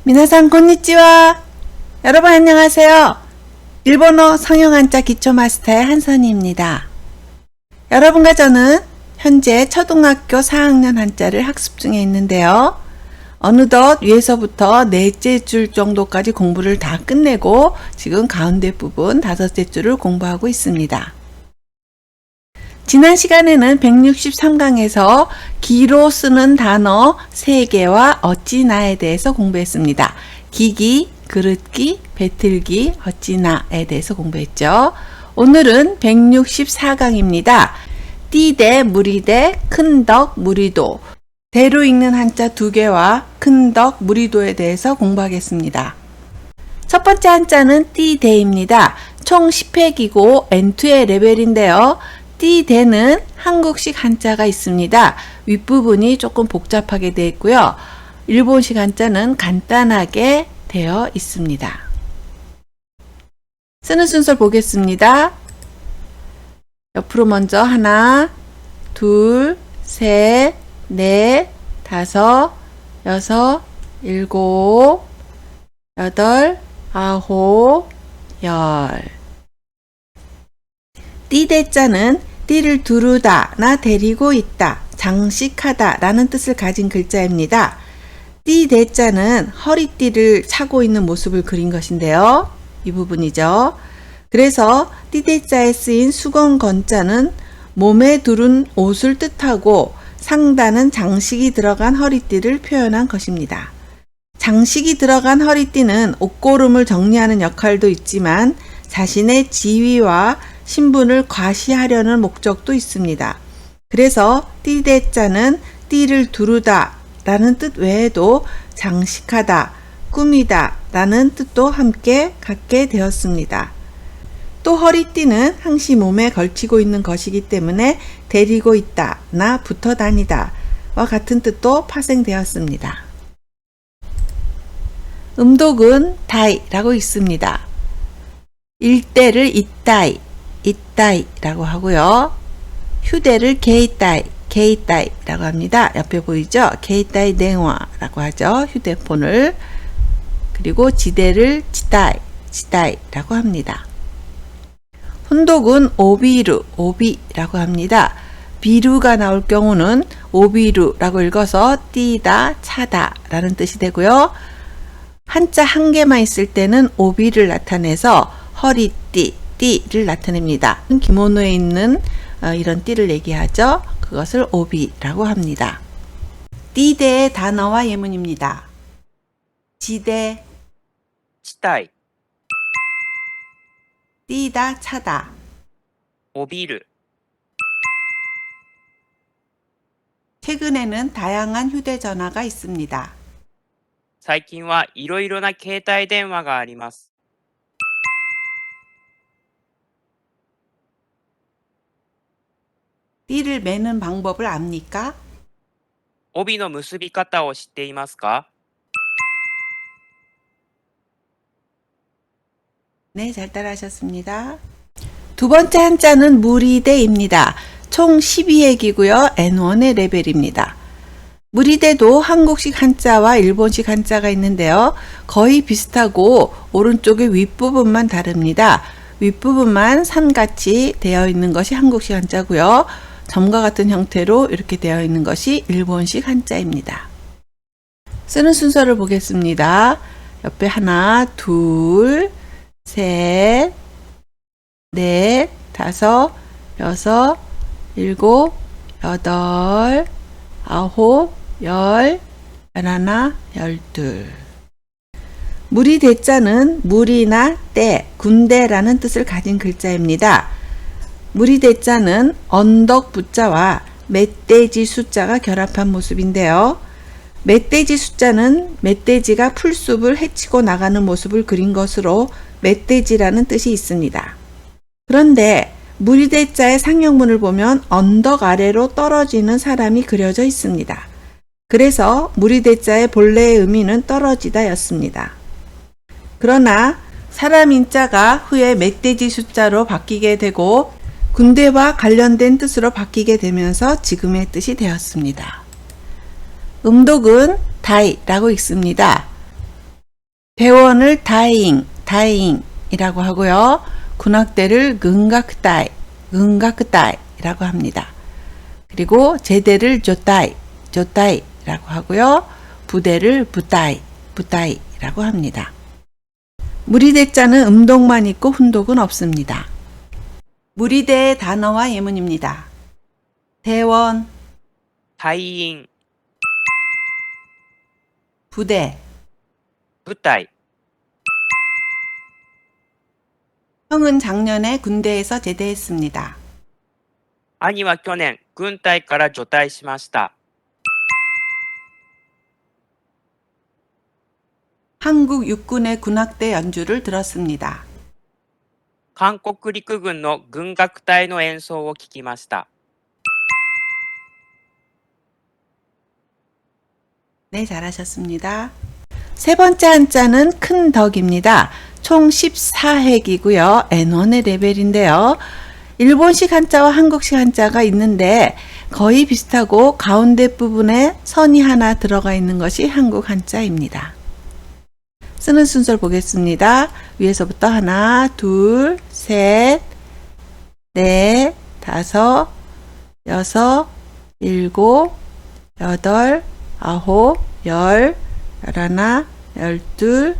미나상 곤니찌와. 여러분 안녕하세요. 일본어 성형 한자 기초 마스터의 한선희입니다. 여러분과 저는 현재 초등학교 4학년 한자를 학습 중에 있는데요. 어느덧 위에서부터 넷째 줄 정도까지 공부를 다 끝내고 지금 가운데 부분 다섯째 줄을 공부하고 있습니다. 지난 시간에는 163강에서 기로 쓰는 단어 3개와 어찌나에 대해서 공부했습니다. 기기, 그릇기, 배틀기, 어찌나에 대해서 공부했죠. 오늘은 164강입니다. 띠대, 무리대, 큰덕, 무리도. 대로 읽는 한자 2개와 큰덕, 무리도에 대해서 공부하겠습니다. 첫 번째 한자는 띠대입니다. 총 10획이고 N2의 레벨인데요. 띠대는 한국식 한자가 있습니다. 윗부분이 조금 복잡하게 되어 있고요. 일본식 한자는 간단하게 되어 있습니다. 쓰는 순서를 보겠습니다. 옆으로 먼저 하나, 둘, 셋, 넷, 다섯, 여섯, 일곱, 여덟, 아홉, 열. 띠대자는 띠를 두르다나 데리고 있다, 장식하다 라는 뜻을 가진 글자입니다. 띠대자는 허리띠를 차고 있는 모습을 그린 것인데요. 이 부분이죠. 그래서 띠대자에 쓰인 수건건자는 몸에 두른 옷을 뜻하고 상단은 장식이 들어간 허리띠를 표현한 것입니다. 장식이 들어간 허리띠는 옷고름을 정리하는 역할도 있지만 자신의 지위와 신분을 과시하려는 목적도 있습니다. 그래서 띠대자는 띠를 두르다 라는 뜻 외에도 장식하다, 꾸미다 라는 뜻도 함께 갖게 되었습니다. 또 허리띠는 항시 몸에 걸치고 있는 것이기 때문에 데리고 있다, 나 붙어 다니다 와 같은 뜻도 파생되었습니다. 음독은 다이라고 있습니다. 일대를 이따이, 이따이라고 하고요. 휴대를 게이따이, 게이따이라고 합니다. 옆에 보이죠? 게이따이 댕화라고 하죠. 휴대폰을. 그리고 지대를 지따이, 지따이라고 합니다. 혼독은 오비루, 오비라고 합니다. 비루가 나올 경우는 오비루라고 읽어서 띠다, 차다 라는 뜻이 되고요. 한자 한 개만 있을 때는 오비를 나타내서 허리띠, 띠를 나타냅니다. 기모노에 있는 이런 띠를 얘기하죠. 그것을 오비라고 합니다. 띠대의 단어와 예문입니다. 지대, 치타이, 띠다, 차다. 帯びる、 최근에는 다양한 휴대전화가 있습니다. 最近はいろいろな携帯電話があります。 띠를 매는 방법을 압니까? 帯の結び方を知っていますか？ 네, 잘 따라하셨습니다. 두 번째 한자는 무리대입니다. 총 12획이고요. N1의 레벨입니다. 무리대도 한국식 한자와 일본식 한자가 있는데요. 거의 비슷하고 오른쪽의 윗부분만 다릅니다. 윗부분만 산같이 되어 있는 것이 한국식 한자고요. 점과 같은 형태로 이렇게 되어 있는 것이 일본식 한자입니다. 쓰는 순서를 보겠습니다. 옆에 하나, 둘, 셋, 넷, 다섯, 여섯, 일곱, 여덟, 아홉, 열, 열하나, 열둘. 무리대자는 무리나 때, 군대라는 뜻을 가진 글자입니다. 무리대자는 언덕 부자와 멧돼지 숫자가 결합한 모습인데요. 멧돼지 숫자는 멧돼지가 풀숲을 헤치고 나가는 모습을 그린 것으로 멧돼지라는 뜻이 있습니다. 그런데 무리대자의 상형문을 보면 언덕 아래로 떨어지는 사람이 그려져 있습니다. 그래서 무리대자의 본래의 의미는 떨어지다 였습니다. 그러나 사람 인자가 후에 멧돼지 숫자로 바뀌게 되고 군대와 관련된 뜻으로 바뀌게 되면서 지금의 뜻이 되었습니다. 음독은 다이라고 읽습니다. 대원을 다잉이라고 하고요. 군악대를 은가크다이라고 합니다. 그리고 제대를 조다이라고 하고요. 부대를 부다이라고 합니다. 무리대자는 음독만 있고 훈독은 없습니다. 무리대의 단어와 예문입니다. 대원, 隊員、 부대, 部隊、 형은 작년에 군대에서 제대했습니다. 兄は去年、軍隊から除隊しました。 한국 육군의 군악대 연주를 들었습니다. 韓国陸軍の軍楽隊の演奏を聞きました。 네, 잘하셨습니다. 세 번째 한자는 큰 덕입니다. 총 14획이고요. N1의 레벨인데요. 일본식 한자와 한국식 한자가 있는데 거의 비슷하고 가운데 부분에 선이 하나 들어가 있는 것이 한국 한자입니다. 쓰는 순서를 보겠습니다. 위에서부터 하나, 둘, 셋, 넷, 다섯, 여섯, 일곱, 여덟, 아홉, 열, 열하나, 열둘,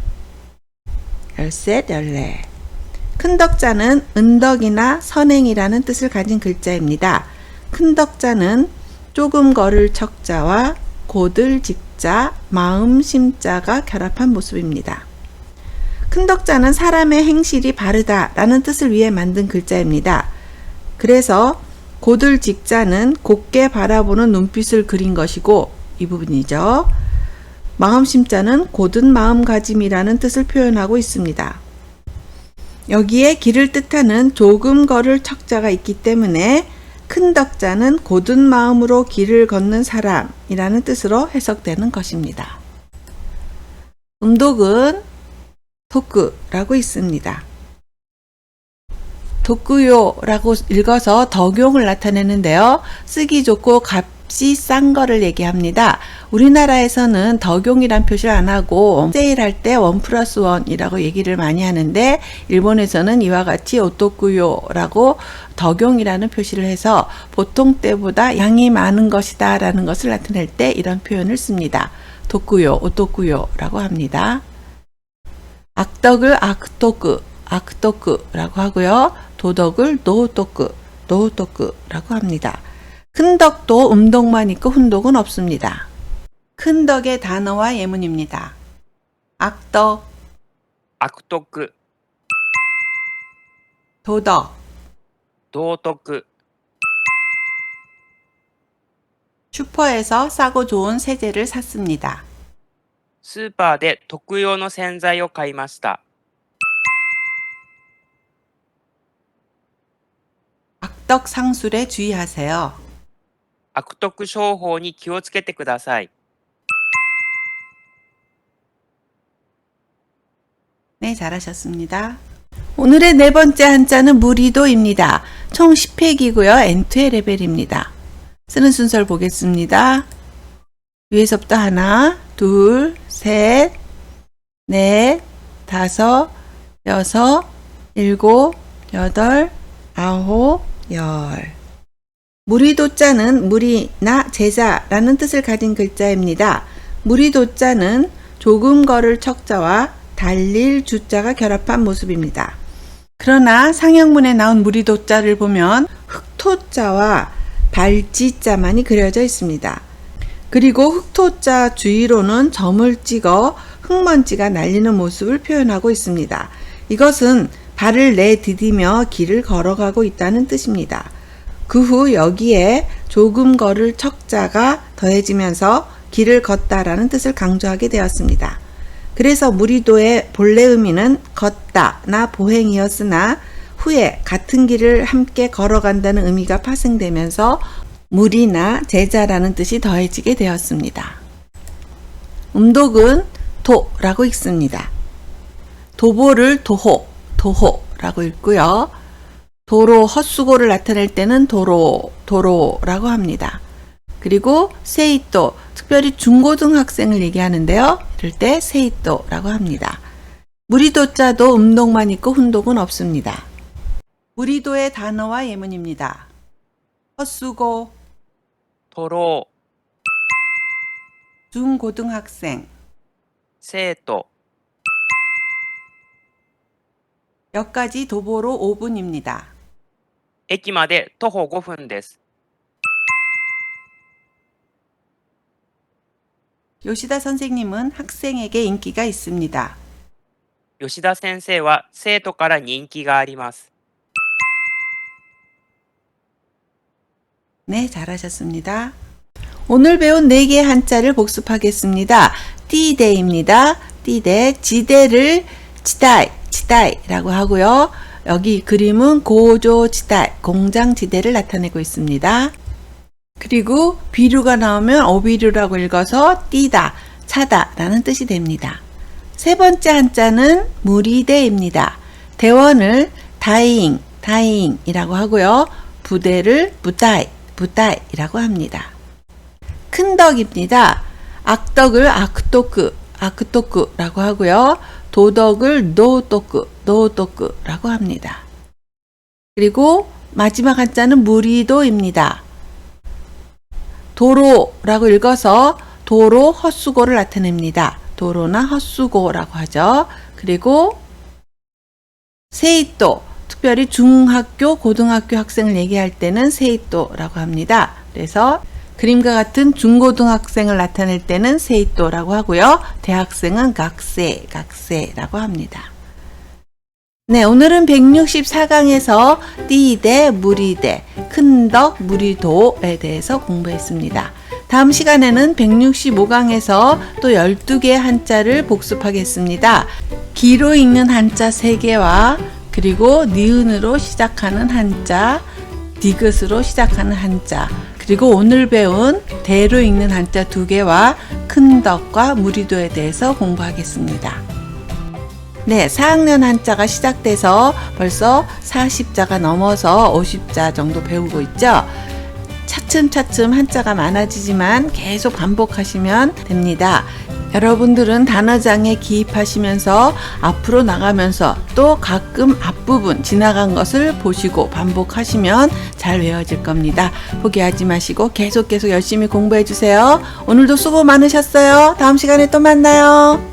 열셋, 열넷. 큰 덕자는 은덕이나 선행이라는 뜻을 가진 글자입니다. 큰 덕자는 조금 걸을 척자와 고들 직자, 마음 심자가 결합한 모습입니다. 큰 덕자는 사람의 행실이 바르다라는 뜻을 위해 만든 글자입니다. 그래서 고들 직자는 곱게 바라보는 눈빛을 그린 것이고 이 부분이죠. 마음 심자는 고든 마음가짐이라는 뜻을 표현하고 있습니다. 여기에 길을 뜻하는 조금 걸을 척자가 있기 때문에 큰 덕자는 고든 마음으로 길을 걷는 사람이라는 뜻으로 해석되는 것입니다. 음독은 도쿠라고 있습니다. 도쿠요라고 읽어서 덕용을 나타내는데요. 쓰기 좋고 값이 싼 거를 얘기합니다. 우리나라에서는 덕용이란 표시를 안 하고 세일할 때 1+1이라고 얘기를 많이 하는데 일본에서는 이와 같이 오토쿠요라고 덕용이라는 표시를 해서 보통 때보다 양이 많은 것이다 라는 것을 나타낼 때 이런 표현을 씁니다. 도쿠요, 오토쿠요라고 합니다. 악덕을 악토크라고 하고요. 도덕을 노토크라고 합니다. 큰 덕도 음독만 있고 훈독은 없습니다. 큰 덕의 단어와 예문입니다. 악덕, 悪徳、 도덕, 道徳、 슈퍼에서 싸고 좋은 세제를 샀습니다. スーパーで特用の洗剤を買いました。 악덕 상술에 주의하세요. 悪徳商法に気をつけてください。 네, 잘하셨습니다. 오늘의 네 번째 한자는 무리도입니다. 총 10획이고요. N2의 레벨입니다. 쓰는 순서를 보겠습니다. 위에서부터 하나, 둘, 셋, 넷, 다섯, 여섯, 일곱, 여덟, 아홉, 열. 무리도자는 무리나 제자라는 뜻을 가진 글자입니다. 무리도자는 조금 걸을 척자와 달릴 주자가 결합한 모습입니다. 그러나 상형문에 나온 무리도자를 보면 흑토자와 발지자만이 그려져 있습니다. 그리고 흑토자 주위로는 점을 찍어 흙먼지가 날리는 모습을 표현하고 있습니다. 이것은 발을 내디디며 길을 걸어가고 있다는 뜻입니다. 그 후 여기에 조금 걸을 척자가 더해지면서 길을 걷다라는 뜻을 강조하게 되었습니다. 그래서 무리도의 본래 의미는 걷다나 보행이었으나 후에 같은 길을 함께 걸어간다는 의미가 파생되면서 무리나 제자라는 뜻이 더해지게 되었습니다. 음독은 도라고 읽습니다. 도보를 도호라고 읽고요. 도로, 헛수고를 나타낼 때는 도로라고 합니다. 그리고 세이또, 특별히 중고등학생을 얘기하는데요. 이럴 때 세이또라고 합니다. 무리도자도 음독만 있고 훈독은 없습니다. 무리도의 단어와 예문입니다. 헛수고, 徒労、 중고등학생, 生徒、 역까지 도보로 5분입니다. 駅まで徒歩5分です。 요시다 선생님은 학생에게 인기가 있습니다. 吉田先生は生徒から人気があります。 네, 잘하셨습니다. 오늘 배운 4개의 한자를 복습하겠습니다. 띠대입니다. 띠대, 지대를 지다이, 지다이라고 하고요. 여기 그림은 고조지다이, 공장지대를 나타내고 있습니다. 그리고 비류가 나오면 오비류라고 읽어서 띠다, 차다 라는 뜻이 됩니다. 세 번째 한자는 무리대입니다. 대원을 다잉, 다잉이라고 하고요. 부대를 부다이, 부다이라고 합니다. 큰 덕입니다. 악덕을 아크토크, 아크토크라고 하고요. 도덕을 노토크, 노토크라고 합니다. 그리고 마지막 한자는 무리도입니다. 도로라고 읽어서 도로 헛수고를 나타냅니다. 도로나 헛수고라고 하죠. 그리고 세이또, 특별히 중학교, 고등학교 학생을 얘기할 때는 세이또라고 합니다. 그래서 그림과 같은 중고등학생을 나타낼 때는 세이또라고 하고요. 대학생은 각세, 각세라고 합니다. 네, 오늘은 164강에서 띠대, 무리대, 큰덕, 무리도에 대해서 공부했습니다. 다음 시간에는 165강에서 또 12개의 한자를 복습하겠습니다. 기로 읽는 한자 3개와 그리고 니은으로 시작하는 한자, 디귿으로 시작하는 한자, 그리고 오늘 배운 대로 읽는 한자 2개와 큰덕과 무리도에 대해서 공부하겠습니다. 네, 4학년 한자가 시작돼서 벌써 40자가 넘어서 50자 정도 배우고 있죠. 차츰차츰 한자가 많아지지만 계속 반복하시면 됩니다. 여러분들은 단어장에 기입하시면서 앞으로 나가면서 또 가끔 앞부분 지나간 것을 보시고 반복하시면 잘 외워질 겁니다. 포기하지 마시고 계속 열심히 공부해 주세요. 오늘도 수고 많으셨어요. 다음 시간에 또 만나요.